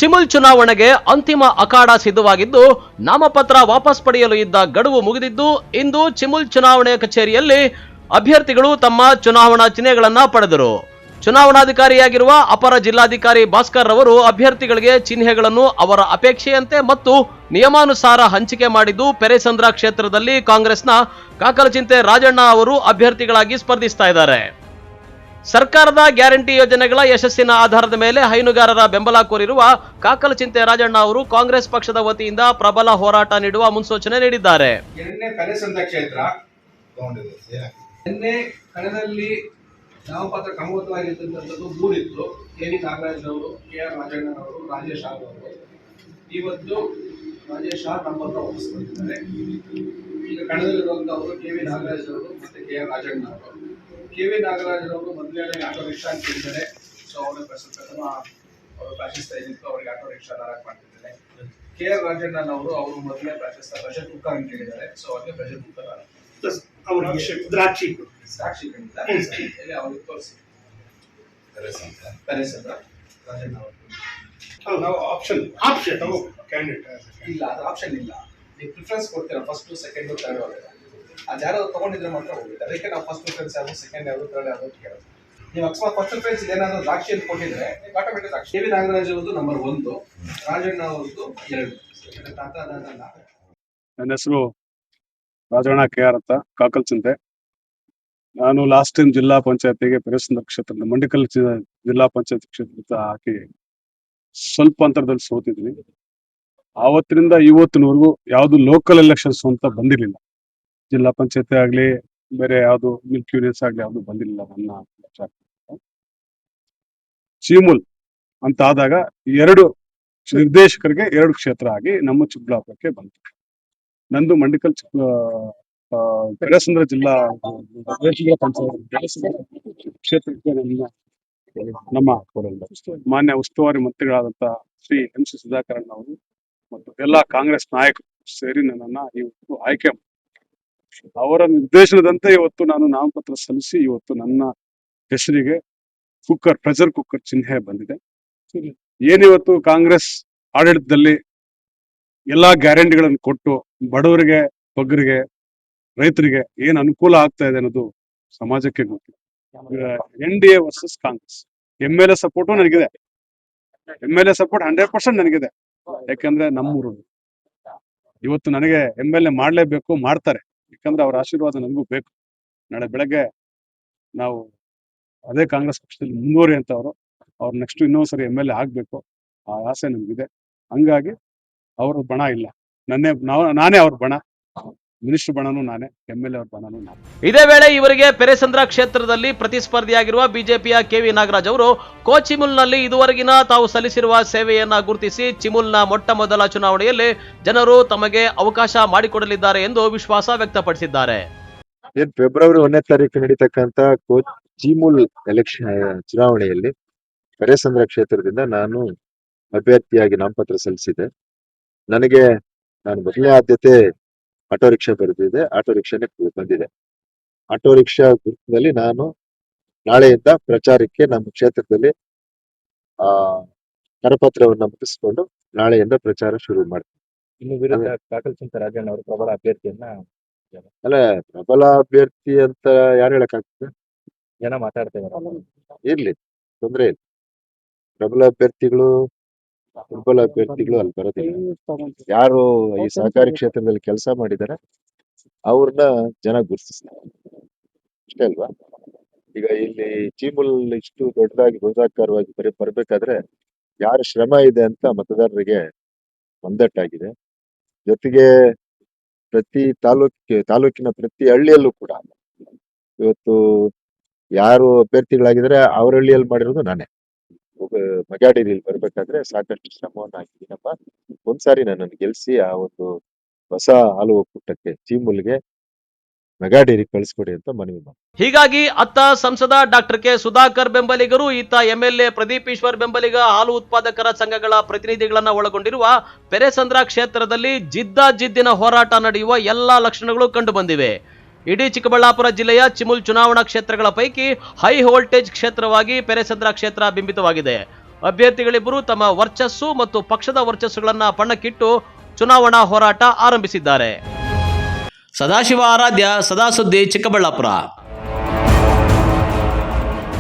ಚಿಮುಲ್ ಚುನಾವಣೆಗೆ ಅಂತಿಮ ಅಖಾಡ ಸಿದ್ಧವಾಗಿದ್ದು ನಾಮಪತ್ರ ವಾಪಸ್ ಪಡೆಯಲು ಇದ್ದ ಗಡುವು ಮುಗಿದಿದ್ದು ಇಂದು ಚಿಮುಲ್ ಚುನಾವಣೆ ಕಚೇರಿಯಲ್ಲಿ ಅಭ್ಯರ್ಥಿಗಳು ತಮ್ಮ ಚುನಾವಣಾ ಚಿಹ್ನೆಗಳನ್ನ ಪಡೆದರು. ಚುನಾವಣಾಧಿಕಾರಿಯಾಗಿರುವ ಅಪರ ಜಿಲ್ಲಾಧಿಕಾರಿ ಭಾಸ್ಕರ್ ಅವರು ಅಭ್ಯರ್ಥಿಗಳಿಗೆ ಚಿಹ್ನೆಗಳನ್ನು ಅವರ ಅಪೇಕ್ಷೆಯಂತೆ ಮತ್ತು ನಿಯಮಾನುಸಾರ ಹಂಚಿಕೆ ಮಾಡಿದ್ದು ಪೆರೇಸಂದ್ರ ಕ್ಷೇತ್ರದಲ್ಲಿ ಕಾಂಗ್ರೆಸ್ನ ಕಾಕಲಚಿಂತೆ ರಾಜಣ್ಣ ಅವರು ಅಭ್ಯರ್ಥಿಗಳಾಗಿ ಸ್ಪರ್ಧಿಸ್ತಾ ಇದ್ದಾರೆ. ಸರ್ಕಾರದ ಗ್ಯಾರಂಟಿ ಯೋಜನೆಗಳ ಯಶಸ್ಸಿನ ಆಧಾರದ ಮೇಲೆ ಹೈನುಗಾರರ ಬೆಂಬಲ ಕೋರಿರುವ ಕಾಕಲಚಿಂತೆ ರಾಜಣ್ಣ ಅವರು ಕಾಂಗ್ರೆಸ್ ಪಕ್ಷದ ವತಿಯಿಂದ ಪ್ರಬಲ ಹೋರಾಟ ನೀಡುವ ಮುನ್ಸೂಚನೆ ನೀಡಿದ್ದಾರೆ. ಕಣದಲ್ಲಿ ನಾಮಪತ್ರ ಕ್ರಮಬದ್ಧವಾಗಿರ್ತಕ್ಕಂಥದ್ದು ಮೂರಿತ್ತು. ಕೆ.ವಿ. ನಾಗರಾಜ್ ಅವರು, ಕೆ.ಆರ್. ರಾಜಣ್ಣನವರು, ರಾಜೇಶ್ ಅವರು. ಇವತ್ತು ರಾಜೇಶ್ ನಾಮಪತ್ರ ವಾಪಸ್ ಬಂದಿದ್ದಾರೆ. ಈಗ ಕಣದಲ್ಲಿರುವಂತವರು ಕೆ.ವಿ. ನಾಗರಾಜ್ ಅವರು ಮತ್ತೆ ಕೆ.ಆರ್. ರಾಜಣ್ಣ ಅವರು. ಕೆ.ವಿ. ನಾಗರಾಜ್ ಅವರು ಮೊದಲೇ ಆಟೋ ರಿಕ್ಷಾ ಅಂತ ಹೇಳಿದ್ದಾರೆ. ಸೊ ಅವರ ಪ್ರಥಮ ಅವರು ಪ್ರಾಶಸ್ತ್ಯ ಏನಿತ್ತು ಅವರಿಗೆ ಆಟೋ ರಿಕ್ಷಾ ಧಾರಕ ಮಾಡ್ತಿದ್ದಾರೆ. ಕೆ.ಆರ್. ರಾಜಣ್ಣನವರು ಅವರು ಮೊದಲೇ ಪ್ರಾಶಸ್ತ್ಯ ಪ್ರೆಷರ್ ಕುಕ್ಕರ್ ಅಂತ ಹೇಳಿದ್ದಾರೆ. ಸೊ ಅವ್ರಿಗೆ ಪ್ರೆಷರ್ ಕುಕ್ಕರ್ ಸಾಕ್ಷಿ ಅವ್ರಿಗೆ ತೋರಿಸಿ ರಾಜಣ್ಣ ಅವರು ನಾವು ಆಪ್ಷನ್ ಇಲ್ಲ, ಅದು ಆಪ್ಷನ್ ಇಲ್ಲ. ನೀವು ಪ್ರಿಫರೆನ್ಸ್ ಕೊಡ್ತೀರಾ ಫಸ್ಟ್, ಸೆಕೆಂಡ್, ಥರ್ಡ್ ಅವರೆಲ್ಲ. ಅದು ಯಾರು ತಗೊಂಡಿದ್ರೆ ಮಾತ್ರ ಹೋಗುತ್ತೆ. ಅದಕ್ಕೆ ನಾವು ಫಸ್ಟ್ ಪ್ರಿಫರೆನ್ಸ್ ಯಾವುದು, ಸೆಕೆಂಡ್ ಯಾವುದು, ಥರ್ಡ್ ಯಾವುದು ಕೇಳೋದು. ನೀವು ಅಕಸ್ಮಾತ್ ಫಸ್ಟ್ ಪ್ರಿಫರೆನ್ಸ್ ಏನಾದರೂ ದ್ರಾಕ್ಷಿ ಅಂತ ಕೊಟ್ಟಿದ್ರೆ ನೀವು ಆಟೋಮೆಟಿಕ್ ದ್ರಾಕ್ಷಿ. ಕೆ.ವಿ. ನಾಗರಾಜ್ ಅವರದ್ದು ನಂಬರ್ 1, ರಾಜಣ್ಣ ಅವರದ್ದು 2. ನನ್ನ ಹೆಸರು ರಾಜಣ್ಣ ಕೆ.ಆರ್. ಅಂತ, ಕಾಕಲಚಿಂತೆ. ನಾನು ಲಾಸ್ಟ್ ಟೈಮ್ ಜಿಲ್ಲಾ ಪಂಚಾಯತಿಗೆ ಪೆರೇಸಂದ್ರ ಕ್ಷೇತ್ರದ ಮಂಡಿಕಲ್ ಜಿಲ್ಲಾ ಪಂಚಾಯತ್ ಕ್ಷೇತ್ರದ ಹಾಕಿ ಸ್ವಲ್ಪ ಅಂತರದಲ್ಲಿ ಸೋತಿದ್ವಿ. ಆವತ್ತಿನಿಂದ ಇವತ್ತಿನವರೆಗೂ ಯಾವುದು ಲೋಕಲ್ ಎಲೆಕ್ಷನ್ಸ್ ಅಂತ ಬಂದಿರಲಿಲ್ಲ. ಜಿಲ್ಲಾ ಪಂಚಾಯತಿ ಆಗ್ಲಿ ಬೇರೆ ಯಾವುದು ಮಿಲ್ಕ್ ಯೂನಿಯನ್ಸ್ ಆಗ್ಲಿ ಯಾವುದು ಬಂದಿರಲಿಲ್ಲ. ನನ್ನ ಚೀಮುಲ್ ಅಂತ ಆದಾಗ 2 ನಿರ್ದೇಶಕರಿಗೆ 2 ಕ್ಷೇತ್ರ ಆಗಿ ನಮ್ಮ ಚಿಕ್ಕಬಳ್ಳಾಪುರಕ್ಕೆ ಬಂತು. ನಂದು ಮಂಡಿಕಲ್ ಪೆರೇಸಂದ್ರ ಜಿಲ್ಲಾ ಕ್ಷೇತ್ರಕ್ಕೆ ನಮ್ಮ ಮಾನ್ಯ ಉಸ್ತುವಾರಿ ಮಂತ್ರಿಗಳಾದಂತಹ ಶ್ರೀ ಎಂ.ಸಿ. ಸುಧಾಕರನ್ ಅವರು ಮತ್ತು ಎಲ್ಲ ಕಾಂಗ್ರೆಸ್ ನಾಯಕರು ಸೇರಿ ನನ್ನನ್ನ ಇವತ್ತು ಆಯ್ಕೆ ಅವರ ನಿರ್ದೇಶನದಂತೆ ಇವತ್ತು ನಾನು ನಾಮಪತ್ರ ಸಲ್ಲಿಸಿ ಇವತ್ತು ನನ್ನ ಹೆಸರಿಗೆ ಪ್ರೆಷರ್ ಕುಕ್ಕರ್ ಚಿಹ್ನೆ ಬಂದಿದೆ. ಏನಿವತ್ತು ಕಾಂಗ್ರೆಸ್ ಆಡಳಿತದಲ್ಲಿ ಎಲ್ಲಾ ಗ್ಯಾರಂಟಿಗಳನ್ನು ಕೊಟ್ಟು ಬಡವರಿಗೆ, ಬಗ್ಗರಿಗೆ, ರೈತರಿಗೆ ಏನ್ ಅನುಕೂಲ ಆಗ್ತಾ ಇದೆ ಅನ್ನೋದು ಸಮಾಜಕ್ಕೆ ಗೊತ್ತಿದೆ. NDA versus Congress. MLA support ನನಗಿದೆ. MLA ಸಪೋರ್ಟ್ 100% ನನಗಿದೆ. ಯಾಕಂದ್ರೆ ನಮ್ಮೂರು ಇವತ್ತು ನನಗೆ MLA ಮಾಡ್ಲೇಬೇಕು, ಮಾಡ್ತಾರೆ. ಯಾಕಂದ್ರೆ ಅವ್ರ ಆಶೀರ್ವಾದ ನನಗೂ ಬೇಕು. ನಾಳೆ ಬೆಳಗ್ಗೆ ನಾವು ಅದೇ ಕಾಂಗ್ರೆಸ್ ಪಕ್ಷದಲ್ಲಿ ಮುಂದುವರಿ ಅಂತ ಅವ್ರು ನೆಕ್ಸ್ಟ್ ಇನ್ನೊಂದ್ಸರಿ MLA ಆಗ್ಬೇಕು, ಆ ಆಸೆ ನಮಗಿದೆ. ಹಂಗಾಗಿ ಅವ್ರ ಬಣ ಇಲ್ಲ, ನಾನೇ ಅವ್ರ ಬಣ. ಮಿನಿಸ್ಟರ್ ಬಣನೂ ನಾನೇ, MLA ಅವ್ರ ಬಣನೂ ನಾನೇ. ಇದೇ ವೇಳೆ ಇವರಿಗೆ ಪೆರೇಸಂದ್ರ ಕ್ಷೇತ್ರದಲ್ಲಿ ಪ್ರತಿಸ್ಪರ್ಧಿಯಾಗಿರುವ ಬಿಜೆಪಿಯ ಕೆ.ವಿ. ನಾಗರಾಜ್ ಅವರು ಕೋಚಿಮುಲ್ನಲ್ಲಿ ಇದುವರೆಗಿನ ತಾವು ಸಲ್ಲಿಸಿರುವ ಸೇವೆಯನ್ನ ಗುರುತಿಸಿ ಚಿಮುಲ್ನ ಮೊಟ್ಟ ಮೊದಲ ಚುನಾವಣೆಯಲ್ಲಿ ಜನರು ತಮಗೆ ಅವಕಾಶ ಮಾಡಿಕೊಡಲಿದ್ದಾರೆ ಎಂದು ವಿಶ್ವಾಸ ವ್ಯಕ್ತಪಡಿಸಿದ್ದಾರೆ. ಫೆಬ್ರವರಿ 1ನೇ ತಾರೀಕು ನಡೀತಕ್ಕಂತ ಚಿಮುಲ್ ಎಲೆಕ್ಷನ್ ಚುನಾವಣೆಯಲ್ಲಿ ಪೆರೇಸಂದ್ರ ಕ್ಷೇತ್ರದಿಂದ ನಾನು ಅಭ್ಯರ್ಥಿಯಾಗಿ ನಾಮಪತ್ರ ಸಲ್ಲಿಸಿದೆ. ನಾನು ಮೊದಲನೇ ಆದ್ಯತೆ ಆಟೋ ರಿಕ್ಷಾ ಬರೆದಿದೆ. ಆಟೋ ರಿಕ್ಷಾನೇ ಬಂದಿದೆ. ಆಟೋ ರಿಕ್ಷಾ ಗುರುತಿನಲ್ಲಿ ನಾನು ನಾಳೆಯಿಂದ ಪ್ರಚಾರಕ್ಕೆ ನಮ್ಮ ಕ್ಷೇತ್ರದಲ್ಲಿ ಕರಪತ್ರವನ್ನು ಮುಗಿಸ್ಕೊಂಡು ನಾಳೆಯಿಂದ ಪ್ರಚಾರ ಶುರು ಮಾಡ್ತೀನಿ. ಇನ್ನು ವಿರುದ್ಧ ಕಾಕಲಚಿಂತೆ ರಾಜಣ್ಣ ಅವರು ಪ್ರಬಲ ಅಭ್ಯರ್ಥಿಯನ್ನ ಅಲ್ಲ, ಪ್ರಬಲ ಅಭ್ಯರ್ಥಿ ಅಂತ ಯಾರು ಹೇಳಕ್ಕಾಗ್ತದೆ? ಜನ ಮಾತಾಡ್ತಾ ಇದ್ದಾರೆ. ಇರ್ಲಿ, ತೊಂದ್ರೆ ಇಲ್ಲ. ಪ್ರಬಲ ಅಭ್ಯರ್ಥಿಗಳು ದುರ್ಬಲ ಅಭ್ಯರ್ಥಿಗಳು ಅಲ್ಲಿ ಬರೋದಿಲ್ಲ. ಯಾರು ಈ ಸಹಕಾರಿ ಕ್ಷೇತ್ರದಲ್ಲಿ ಕೆಲಸ ಮಾಡಿದ್ದಾರೆ ಅವ್ರನ್ನ ಜನ ಗುರುತಿಸ್ತಾರೆ, ಅಷ್ಟೇ ಅಲ್ವಾ? ಈಗ ಇಲ್ಲಿ ಚೀಮುಲ್ ಇಷ್ಟು ದೊಡ್ಡದಾಗಿ ಗೋದಾಕಾರವಾಗಿ ಬರ್ಬೇಕಾದ್ರೆ ಯಾರ ಶ್ರಮ ಇದೆ ಅಂತ ಮತದಾರರಿಗೆ ಒಂದಟ್ಟಾಗಿದೆ. ಜೊತೆಗೆ ಪ್ರತಿ ತಾಲೂಕಿನ ಪ್ರತಿ ಹಳ್ಳಿಯಲ್ಲೂ ಕೂಡ ಇವತ್ತು ಯಾರು ಅಭ್ಯರ್ಥಿಗಳಾಗಿದ್ರೆ ಅವ್ರ ಹಳ್ಳಿಯಲ್ಲಿ ಮಾಡಿರೋದು ನಾನೇ. ಮಗಾಡಿಯಲ್ಲಿ ಬರ್ಬೇಕಾದ್ರೆ ಸಾಕಷ್ಟು ಶ್ರಮವನ್ನು ಹಾಕಿದ್ದೀನಪ್ಪ. ಒಂದ್ಸಾರಿ ನನ್ನನ್ನು ಗೆಲ್ಸಿ ಆ ಒಂದು ಹೊಸ ಹಾಲು ಒಕ್ಕೂಟಕ್ಕೆ ಚೀಮುಲ್ಗೆ ಮೆಗಾಡೇರಿ ಕಳಿಸ್ಕೊಡಿ ಅಂತ ಮನವಿ ಮಾಡಿ. ಹೀಗಾಗಿ ಅತ್ತ ಸಂಸದ ಡಾಕ್ಟರ್ ಕೆ ಸುಧಾಕರ್ ಬೆಂಬಲಿಗರು, ಇತ್ತ MLA ಪ್ರದೀಪ್ ಈಶ್ವರ್ ಬೆಂಬಲಿಗ ಹಾಲು ಉತ್ಪಾದಕರ ಸಂಘಗಳ ಪ್ರತಿನಿಧಿಗಳನ್ನ ಒಳಗೊಂಡಿರುವ ಪೆರೇಸಂದ್ರ ಕ್ಷೇತ್ರದಲ್ಲಿ ಜಿದ್ದಿನ ಹೋರಾಟ ನಡೆಯುವ ಎಲ್ಲಾ ಲಕ್ಷಣಗಳು ಕಂಡು ಬಂದಿವೆ. ಇಡೀ ಚಿಕ್ಕಬಳ್ಳಾಪುರ ಜಿಲ್ಲೆಯ ಚಿಮುಲ್ ಚುನಾವಣಾ ಕ್ಷೇತ್ರಗಳ ಪೈಕಿ ಹೈ ವೋಲ್ಟೇಜ್ ಕ್ಷೇತ್ರವಾಗಿ ಪೆರೇಸಂದ್ರ ಕ್ಷೇತ್ರ ಬಿಂಬಿತವಾಗಿದೆ. ಅಭ್ಯರ್ಥಿಗಳಿಬ್ಬರು ತಮ್ಮ ವರ್ಚಸ್ಸು ಮತ್ತು ಪಕ್ಷದ ವರ್ಚಸ್ಸುಗಳನ್ನ ಪಣ್ಣಕ್ಕಿಟ್ಟು ಚುನಾವಣಾ ಹೋರಾಟ ಆರಂಭಿಸಿದ್ದಾರೆ. ಸದಾಶಿವ ಆರಾಧ್ಯ, ಸದಾ ಸುದ್ದಿ, ಚಿಕ್ಕಬಳ್ಳಾಪುರ.